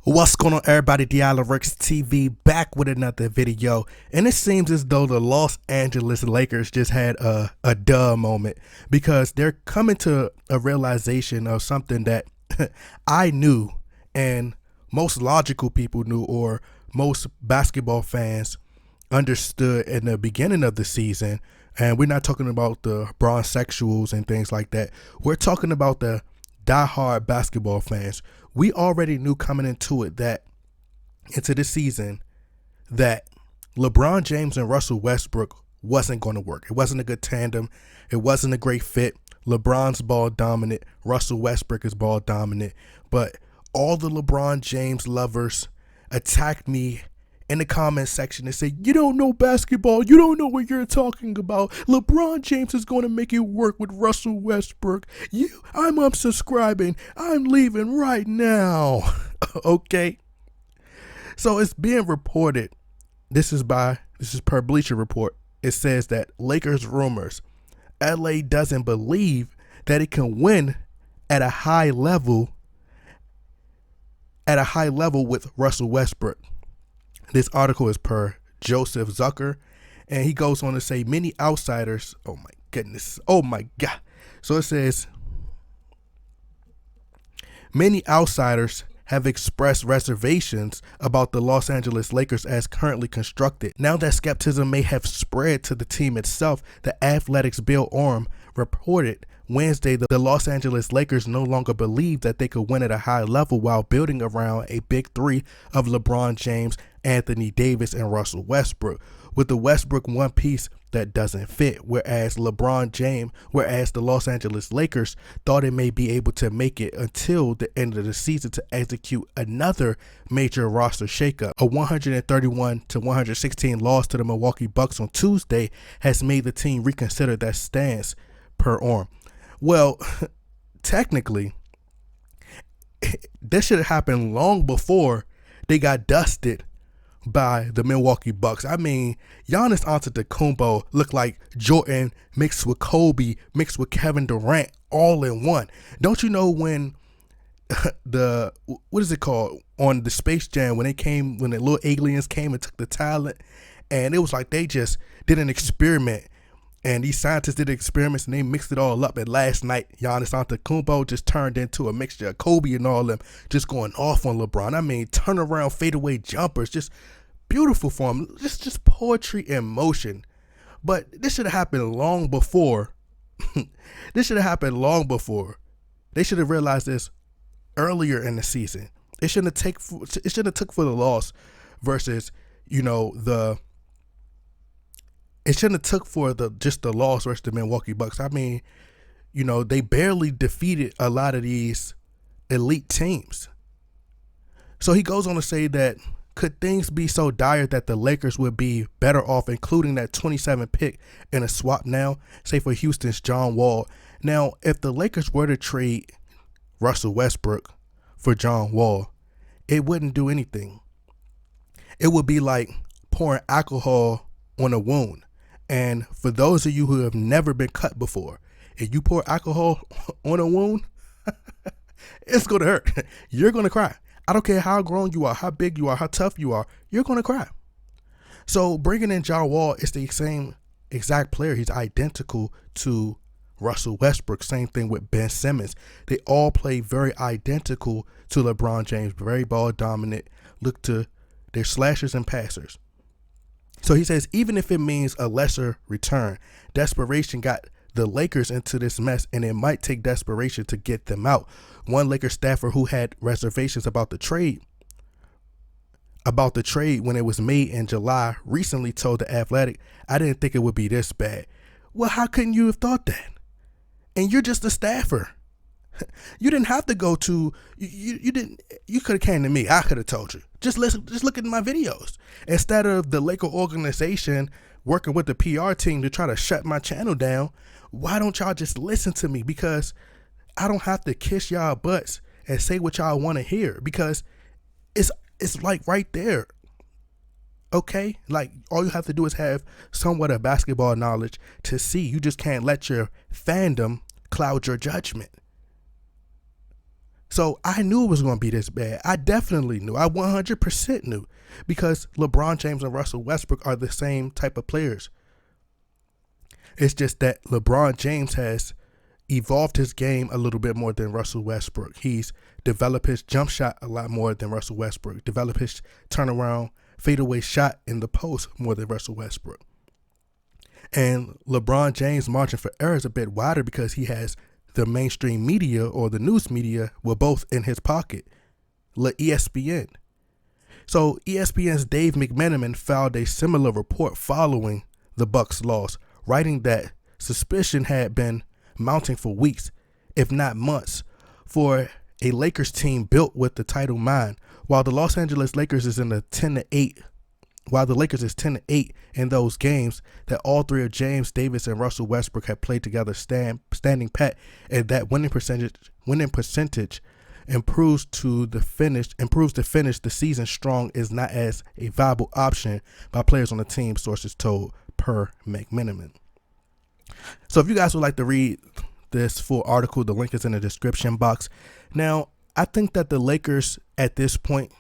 What's going on, everybody? Dialorix TV back with another video, and it seems as though the Los Angeles Lakers just had a duh moment because they're coming to a realization of something that I knew and most logical people knew, or most basketball fans understood in the beginning of the season. And we're not talking about the bronzexuals and things like that. We're talking about the diehard basketball fans. We already knew coming into this season that LeBron James and Russell Westbrook wasn't going to work. It wasn't a good tandem. It wasn't a great fit. LeBron's ball dominant. Russell Westbrook is ball dominant. But all the LeBron James lovers attacked me in the comment section and say, you don't know basketball. You don't know what you're talking about. LeBron James is going to make it work with Russell Westbrook. I'm unsubscribing. I'm leaving right now. Okay. So it's being reported. This is per Bleacher Report. It says that Lakers rumors. LA doesn't believe that it can win at a high level with Russell Westbrook. This article is per Joseph Zucker, and he goes on to say many outsiders, oh my goodness, oh my God. So it says, many outsiders have expressed reservations about the Los Angeles Lakers as currently constructed. Now that skepticism may have spread to the team itself, the Athletic's Bill Oram reported Wednesday that the Los Angeles Lakers no longer believe that they could win at a high level while building around a big three of LeBron James, Anthony Davis, and Russell Westbrook, with the Westbrook one piece that doesn't fit, whereas the Los Angeles Lakers thought it may be able to make it until the end of the season to execute another major roster shakeup. A 131-116 loss to the Milwaukee Bucks on Tuesday has made the team reconsider that stance, per Oram. Well, technically, this should have happened long before they got dusted by the Milwaukee Bucks. I mean, Giannis Antetokounmpo looked like Jordan mixed with Kobe mixed with Kevin Durant all in one. Don't you know when what is it called on the Space Jam when the little aliens came and took the talent, and it was like they just did an experiment. And these scientists did experiments and they mixed it all up. And last night, Giannis Antetokounmpo just turned into a mixture of Kobe and all of them, just going off on LeBron. I mean, turnaround fadeaway jumpers, just beautiful for him. Just poetry in motion. But this should have happened long before. This should have happened long before. They should have realized this earlier in the season. It shouldn't have took for the loss versus, it shouldn't have took for just the loss versus the Milwaukee Bucks. I mean, they barely defeated a lot of these elite teams. So he goes on to say that could things be so dire that the Lakers would be better off including that 27 pick in a swap now, say for Houston's John Wall. Now, if the Lakers were to trade Russell Westbrook for John Wall, it wouldn't do anything. It would be like pouring alcohol on a wound. And for those of you who have never been cut before, if you pour alcohol on a wound, it's going to hurt. You're going to cry. I don't care how grown you are, how big you are, how tough you are, you're going to cry. So bringing in John Wall is the same exact player. He's identical to Russell Westbrook. Same thing with Ben Simmons. They all play very identical to LeBron James, very ball dominant, look to their slashers and passers. So he says, even if it means a lesser return, desperation got the Lakers into this mess, and it might take desperation to get them out. One Lakers staffer who had reservations about the trade when it was made in July recently told The Athletic, I didn't think it would be this bad. Well, how couldn't you have thought that? And you're just a staffer. You didn't have to go to, you could have came to me. I could have told you. Just look at my videos. Instead of the Laker organization working with the PR team to try to shut my channel down, why don't y'all just listen to me? Because I don't have to kiss y'all butts and say what y'all want to hear, because it's like right there. Okay? Like all you have to do is have somewhat of basketball knowledge to see. You just can't let your fandom cloud your judgment. So I knew it was going to be this bad. I definitely knew. I 100% knew, because LeBron James and Russell Westbrook are the same type of players. It's just that LeBron James has evolved his game a little bit more than Russell Westbrook. He's developed his jump shot a lot more than Russell Westbrook, developed his turnaround fadeaway shot in the post more than Russell Westbrook. And LeBron James' margin for error is a bit wider because he has the mainstream media, or the news media, were both in his pocket. ESPN. So ESPN's Dave McMenamin filed a similar report following the Bucks' loss, writing that suspicion had been mounting for weeks, if not months, for a Lakers team built with the title in mind. While the Los Angeles Lakers is in a 10-8, while the Lakers is 10-8 in those games, that all three of James, Davis, and Russell Westbrook have played together standing pat, and that winning percentage improves to finish the season strong is not as a viable option by players on the team, sources told per McMenamin. So if you guys would like to read this full article, the link is in the description box. Now, I think that the Lakers at this point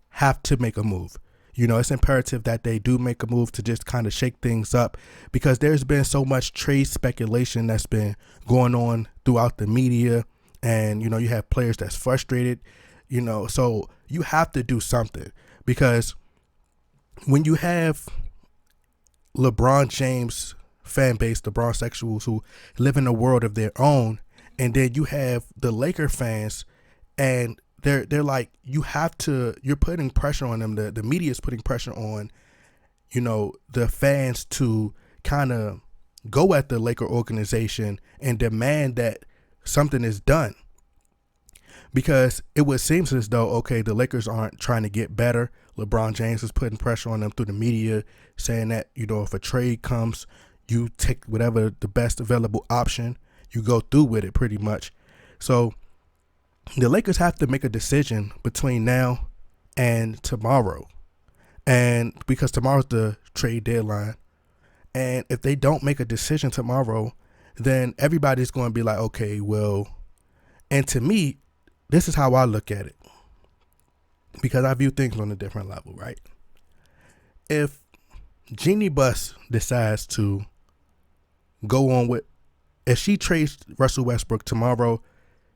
have to make a move. You know, it's imperative that they do make a move to just kind of shake things up, because there's been so much trade speculation that's been going on throughout the media. And, you know, you have players that's frustrated, you know, so you have to do something, because when you have LeBron James fan base, LeBron sexuals who live in a world of their own, and then you have the Laker fans, and they're like, you're putting pressure on them. The media is putting pressure on, you know, the fans to kind of go at the Laker organization and demand that something is done. Because it would seem as though, okay, the Lakers aren't trying to get better. LeBron James is putting pressure on them through the media, saying that, you know, if a trade comes, you take whatever the best available option, you go through with it pretty much. So the Lakers have to make a decision between now and tomorrow. And because tomorrow's the trade deadline. And if they don't make a decision tomorrow, then everybody's going to be like, okay, well, and to me, this is how I look at it, because I view things on a different level, right? If Jeannie Buss decides to go on with, if she trades Russell Westbrook tomorrow,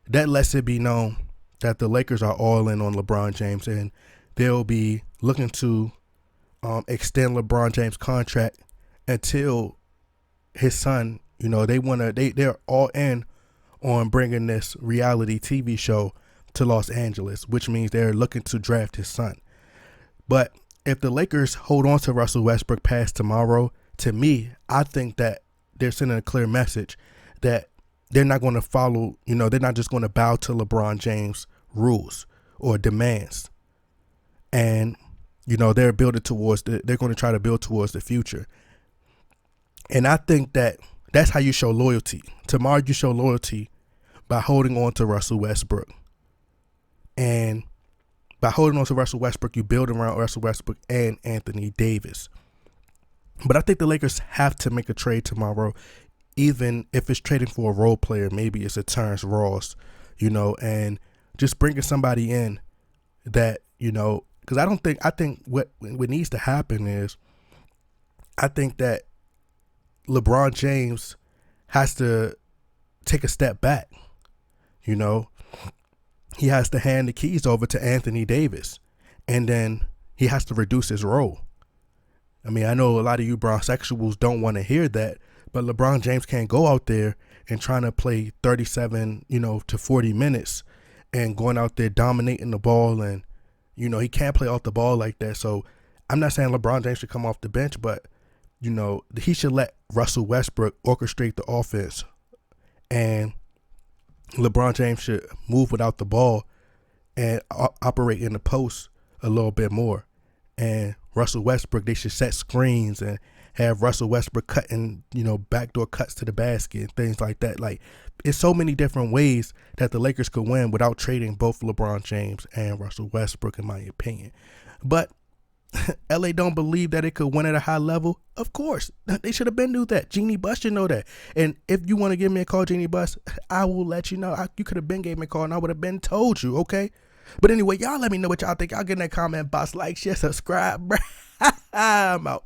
that lets it be known that the Lakers are all in on LeBron James, and they'll be looking to extend LeBron James' contract until his son, you know, they're all in on bringing this reality TV show to Los Angeles, which means they're looking to draft his son. But if the Lakers hold on to Russell Westbrook past tomorrow, to me, I think that they're sending a clear message that they're not going to follow, you know, they're not just going to bow to LeBron James' rules or demands. And, you know, they're going to try to build towards the future. And I think that that's how you show loyalty. Tomorrow you show loyalty by holding on to Russell Westbrook. And by holding on to Russell Westbrook, you build around Russell Westbrook and Anthony Davis. But I think the Lakers have to make a trade tomorrow, even if it's trading for a role player. Maybe it's a Terrence Ross, you know, and just bringing somebody in that, you know, because I think what needs to happen is, I think that LeBron James has to take a step back. You know, he has to hand the keys over to Anthony Davis, and then he has to reduce his role. I mean, I know a lot of you bronsexuals don't want to hear that, but LeBron James can't go out there and trying to play 37, you know, to 40 minutes and going out there dominating the ball, and, you know, he can't play off the ball like that. So I'm not saying LeBron James should come off the bench, but, you know, he should let Russell Westbrook orchestrate the offense, and LeBron James should move without the ball and operate in the post a little bit more. And Russell Westbrook, they should set screens and have Russell Westbrook cutting, you know, backdoor cuts to the basket and things like that. Like, it's so many different ways that the Lakers could win without trading both LeBron James and Russell Westbrook, in my opinion. But LA don't believe that it could win at a high level? Of course. They should have been knew that. Jeannie Buss should know that. And if you want to give me a call, Jeannie Buss, I will let you know. You could have been gave me a call and I would have been told you, okay? But anyway, y'all let me know what y'all think. Y'all get in that comment box, like, share, subscribe. I'm out.